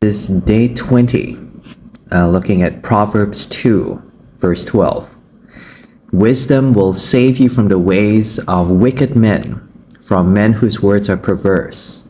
This is day 20, looking at Proverbs 2, verse 12. Wisdom will save you from the ways of wicked men, from men whose words are perverse,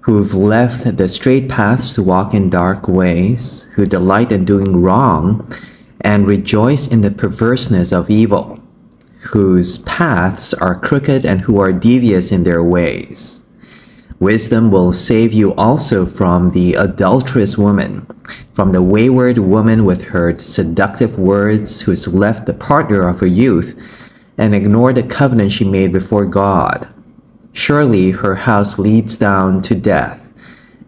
who've left the straight paths to walk in dark ways, who delight in doing wrong and rejoice in the perverseness of evil, whose paths are crooked and who are devious in their ways. Wisdom will save you also from the adulterous woman, from the wayward woman with her seductive words, who's left the partner of her youth and ignored the covenant she made before God. Surely her house leads down to death,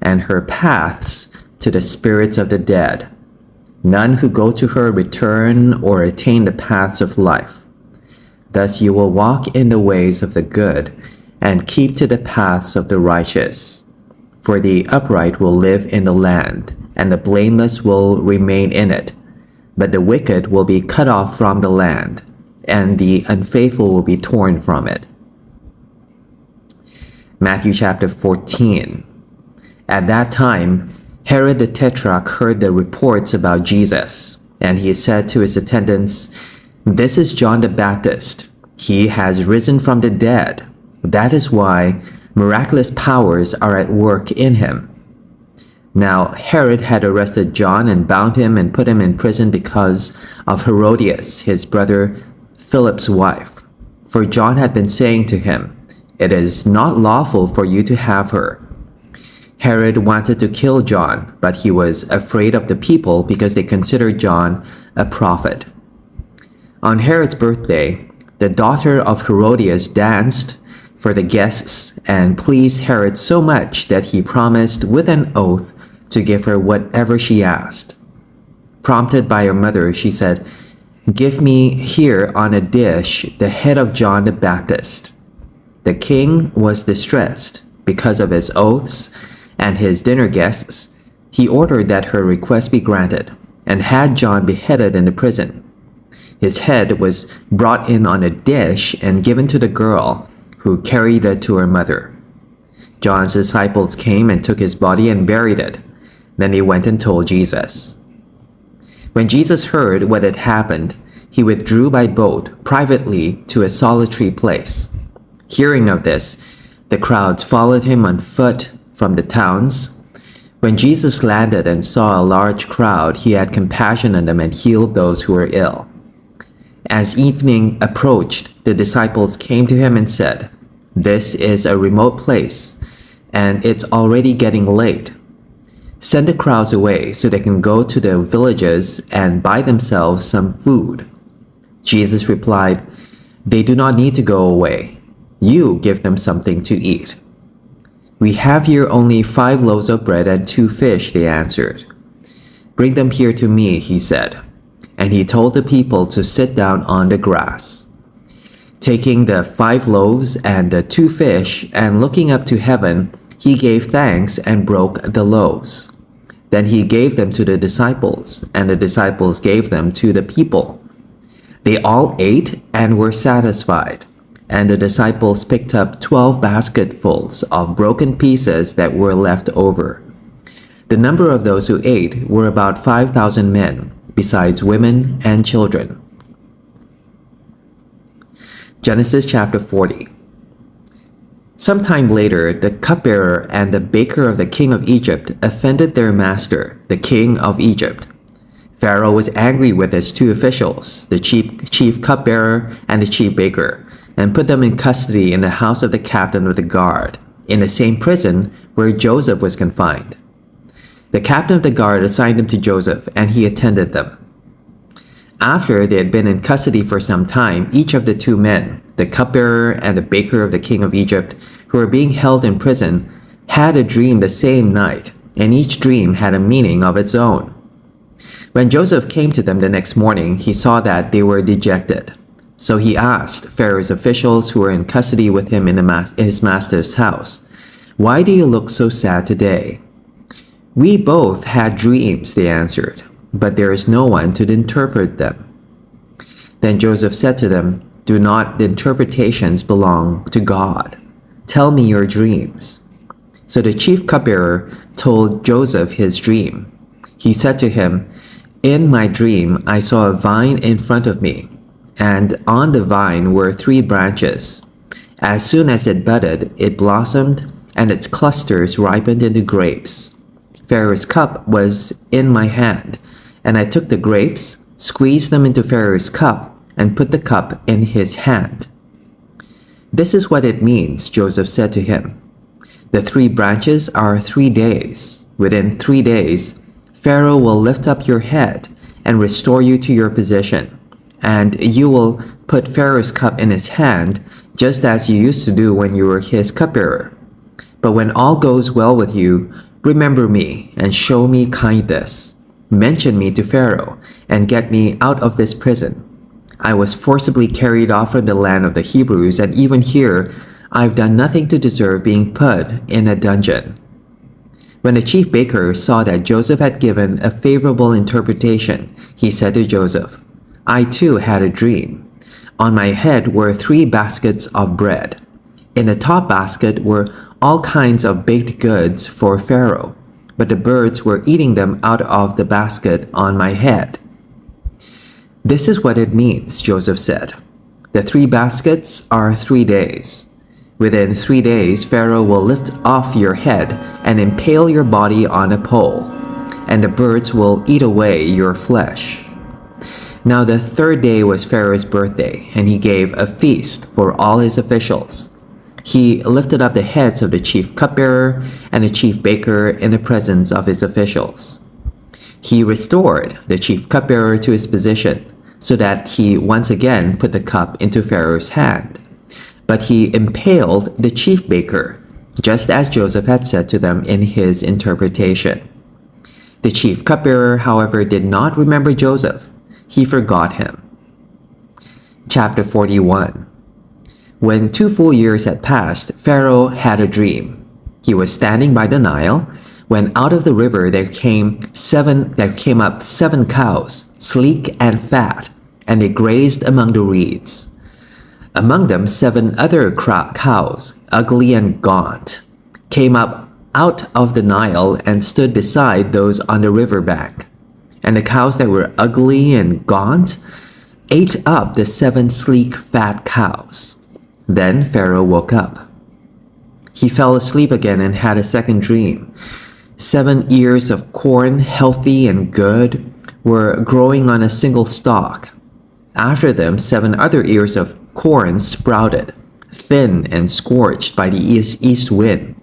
and her paths to the spirits of the dead. None who go to her return or attain the paths of life. Thus you will walk in the ways of the good, and keep to the paths of the righteous. For the upright will live in the land, and the blameless will remain in it. But the wicked will be cut off from the land, and the unfaithful will be torn from it. Matthew chapter 14. At that time, Herod the Tetrarch heard the reports about Jesus, and he said to his attendants, "This is John the Baptist. He has risen from the dead. That is why miraculous powers are at work in him." Now Herod had arrested John and bound him and put him in prison because of Herodias, his brother Philip's wife. For John had been saying to him, "It is not lawful for you to have her." Herod wanted to kill John, but he was afraid of the people because they considered John a prophet. On Herod's birthday, the daughter of Herodias danced for the guests and pleased Herod so much that he promised with an oath to give her whatever she asked. Prompted by her mother, she said, "Give me here on a dish the head of John the Baptist." The king was distressed because of his oaths and his dinner guests. He ordered that her request be granted and had John beheaded in the prison. His head was brought in on a dish and given to the girl, who carried it to her mother. John's disciples came and took his body and buried it. Then they went and told Jesus. When Jesus heard what had happened, he withdrew by boat privately to a solitary place. Hearing of this, the crowds followed him on foot from the towns. When Jesus landed and saw a large crowd, he had compassion on them and healed those who were ill. As evening approached, the disciples came to him and said, "This is a remote place, and it's already getting late. Send the crowds away so they can go to the villages and buy themselves some food." Jesus replied, "They do not need to go away. You give them something to eat." "We have here only 5 loaves of bread and 2 fish," they answered. "Bring them here to me," he said. And he told the people to sit down on the grass. Taking the 5 loaves and the 2 fish, and looking up to heaven, he gave thanks and broke the loaves. Then he gave them to the disciples, and the disciples gave them to the people. They all ate and were satisfied, and the disciples picked up 12 basketfuls of broken pieces that were left over. The number of those who ate were about 5,000 men, besides women and children. Genesis chapter 40. Sometime later, the cupbearer and the baker of the king of Egypt offended their master, the king of Egypt. Pharaoh was angry with his 2 officials, the chief cupbearer and the chief baker, and put them in custody in the house of the captain of the guard, in the same prison where Joseph was confined. The captain of the guard assigned them to Joseph, and he attended them. After they had been in custody for some time, each of the 2 men, the cupbearer and the baker of the king of Egypt, who were being held in prison, had a dream the same night, and each dream had a meaning of its own. When Joseph came to them the next morning, he saw that they were dejected. So he asked Pharaoh's officials who were in custody with him in his master's house, "Why do you look so sad today?" "We both had dreams," they answered, "but there is no one to interpret them." Then Joseph said to them, "Do not the interpretations belong to God? Tell me your dreams." So the chief cupbearer told Joseph his dream. He said to him, "In my dream, I saw a vine in front of me, and on the vine were 3 branches. As soon as it budded, it blossomed, and its clusters ripened into grapes. Pharaoh's cup was in my hand, and I took the grapes, squeezed them into Pharaoh's cup, and put the cup in his hand." "This is what it means," Joseph said to him. "The 3 branches are 3 days. Within 3 days, Pharaoh will lift up your head and restore you to your position, and you will put Pharaoh's cup in his hand, just as you used to do when you were his cupbearer. But when all goes well with you, remember me and show me kindness. Mention me to Pharaoh and get me out of this prison. I was forcibly carried off from the land of the Hebrews, and even here I've done nothing to deserve being put in a dungeon." When the chief baker saw that Joseph had given a favorable interpretation, he said to Joseph, "I too had a dream. On my head were 3 baskets of bread. In the top basket were all kinds of baked goods for Pharaoh, but the birds were eating them out of the basket on my head." "This is what it means," Joseph said. "The 3 baskets are 3 days. Within 3 days, Pharaoh will lift off your head and impale your body on a pole, and the birds will eat away your flesh." Now the 3rd day was Pharaoh's birthday, and he gave a feast for all his officials. He lifted up the heads of the chief cupbearer and the chief baker in the presence of his officials. He restored the chief cupbearer to his position, so that he once again put the cup into Pharaoh's hand. But he impaled the chief baker, just as Joseph had said to them in his interpretation. The chief cupbearer, however, did not remember Joseph. He forgot him. Chapter 41. When 2 full years had passed, Pharaoh had a dream. He was standing by the Nile, when out of the river there came up 7 cows, sleek and fat, and they grazed among the reeds. Among them 7 other cows, ugly and gaunt, came up out of the Nile and stood beside those on the river bank. And the cows that were ugly and gaunt ate up the 7 sleek, fat cows. Then Pharaoh woke up. He fell asleep again and had a second dream. 7 ears of corn, healthy and good, were growing on a single stalk. After them, 7 other ears of corn sprouted, thin and scorched by the east wind.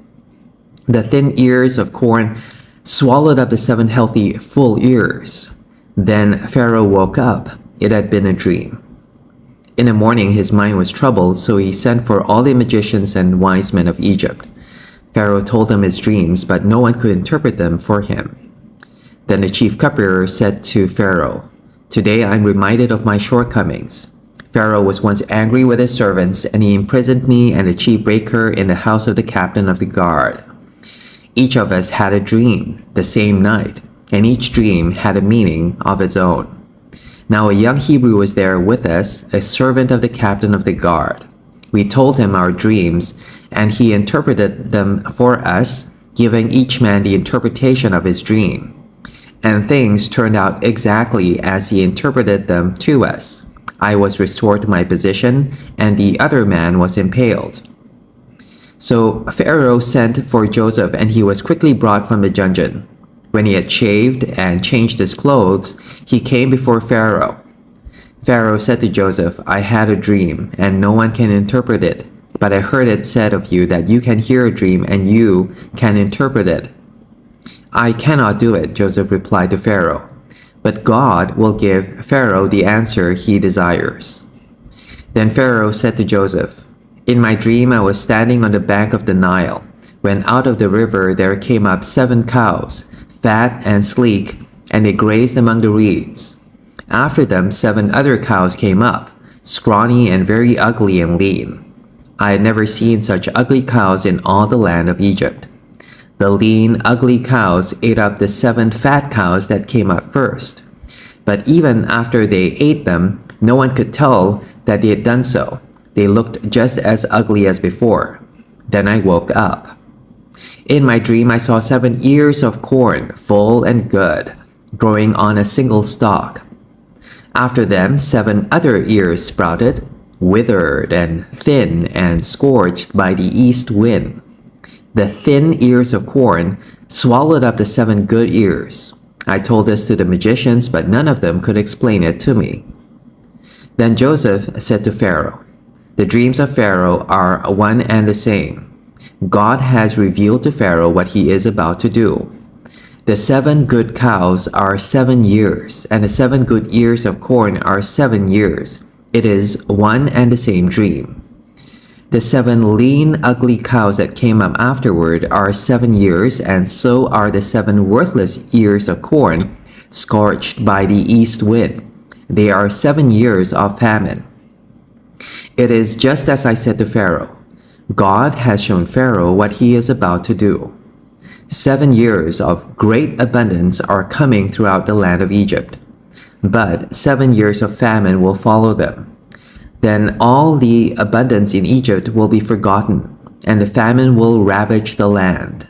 The thin ears of corn swallowed up the 7 healthy, full ears. Then Pharaoh woke up. It had been a dream. In the morning, his mind was troubled, so he sent for all the magicians and wise men of Egypt. Pharaoh told them his dreams, but no one could interpret them for him. Then the chief cupbearer said to Pharaoh, "Today I am reminded of my shortcomings. Pharaoh was once angry with his servants, and he imprisoned me and the chief baker in the house of the captain of the guard. Each of us had a dream the same night, and each dream had a meaning of its own. Now a young Hebrew was there with us, a servant of the captain of the guard. We told him our dreams, and he interpreted them for us, giving each man the interpretation of his dream. And things turned out exactly as he interpreted them to us. I was restored to my position, and the other man was impaled." So Pharaoh sent for Joseph, and he was quickly brought from the dungeon. When he had shaved and changed his clothes, he came before Pharaoh. Pharaoh said to Joseph, "I had a dream, and no one can interpret it. But I heard it said of you that you can hear a dream and you can interpret it." "I cannot do it," Joseph replied to Pharaoh. "But God will give Pharaoh the answer he desires." Then Pharaoh said to Joseph, "In my dream I was standing on the bank of the Nile, when out of the river there came up 7 cows, fat and sleek, and they grazed among the reeds. After them 7 other cows came up, scrawny and very ugly and lean. I had never seen such ugly cows in all the land of Egypt. The lean, ugly cows ate up the 7 fat cows that came up first. But even after they ate them, no one could tell that they had done so. They looked just as ugly as before. Then I woke up. In my dream, I saw 7 ears of corn, full and good, growing on a single stalk. After them, 7 other ears sprouted, withered and thin and scorched by the east wind. The thin ears of corn swallowed up the 7 good ears. I told this to the magicians, but none of them could explain it to me. Then Joseph said to Pharaoh, "The dreams of Pharaoh are one and the same. God has revealed to Pharaoh what he is about to do. The 7 good cows are 7 years, and the 7 good ears of corn are 7 years. It is one and the same dream. The 7 lean, ugly cows that came up afterward are 7 years, and so are the 7 worthless ears of corn, scorched by the east wind. They are 7 years of famine. It is just as I said to Pharaoh. God has shown Pharaoh what he is about to do. 7 years of great abundance are coming throughout the land of Egypt, but 7 years of famine will follow them. Then all the abundance in Egypt will be forgotten, and the famine will ravage the land.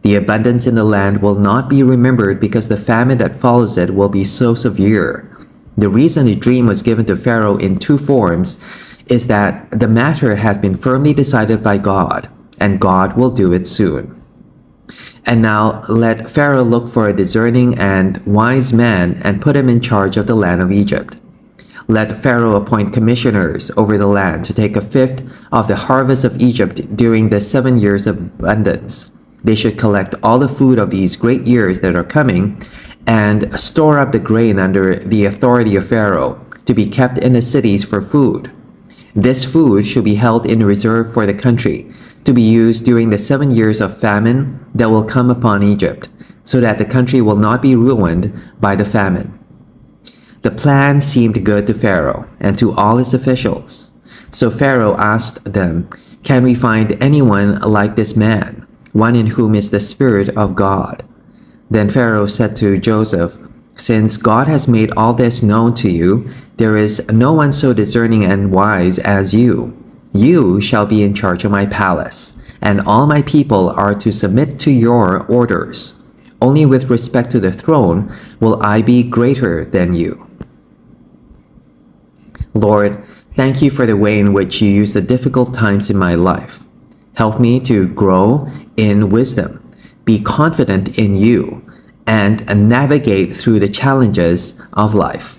The abundance in the land will not be remembered because the famine that follows it will be so severe. The reason the dream was given to Pharaoh in 2 forms is that the matter has been firmly decided by God, and God will do it soon. And now let Pharaoh look for a discerning and wise man and put him in charge of the land of Egypt. Let Pharaoh appoint commissioners over the land to take 1/5 of the harvest of Egypt during the 7 years of abundance. They should collect all the food of these great years that are coming and store up the grain under the authority of Pharaoh to be kept in the cities for food. This food should be held in reserve for the country to be used during the 7 years of famine that will come upon Egypt, so that the country will not be ruined by the famine." The plan seemed good to Pharaoh and to all his officials. So Pharaoh asked them, "Can we find anyone like this man, one in whom is the Spirit of God?" Then Pharaoh said to Joseph, "Since God has made all this known to you, there is no one so discerning and wise as you. You shall be in charge of my palace, and all my people are to submit to your orders. Only with respect to the throne will I be greater than you." Lord, thank you for the way in which you use the difficult times in my life. Help me to grow in wisdom, be confident in you, and navigate through the challenges of life.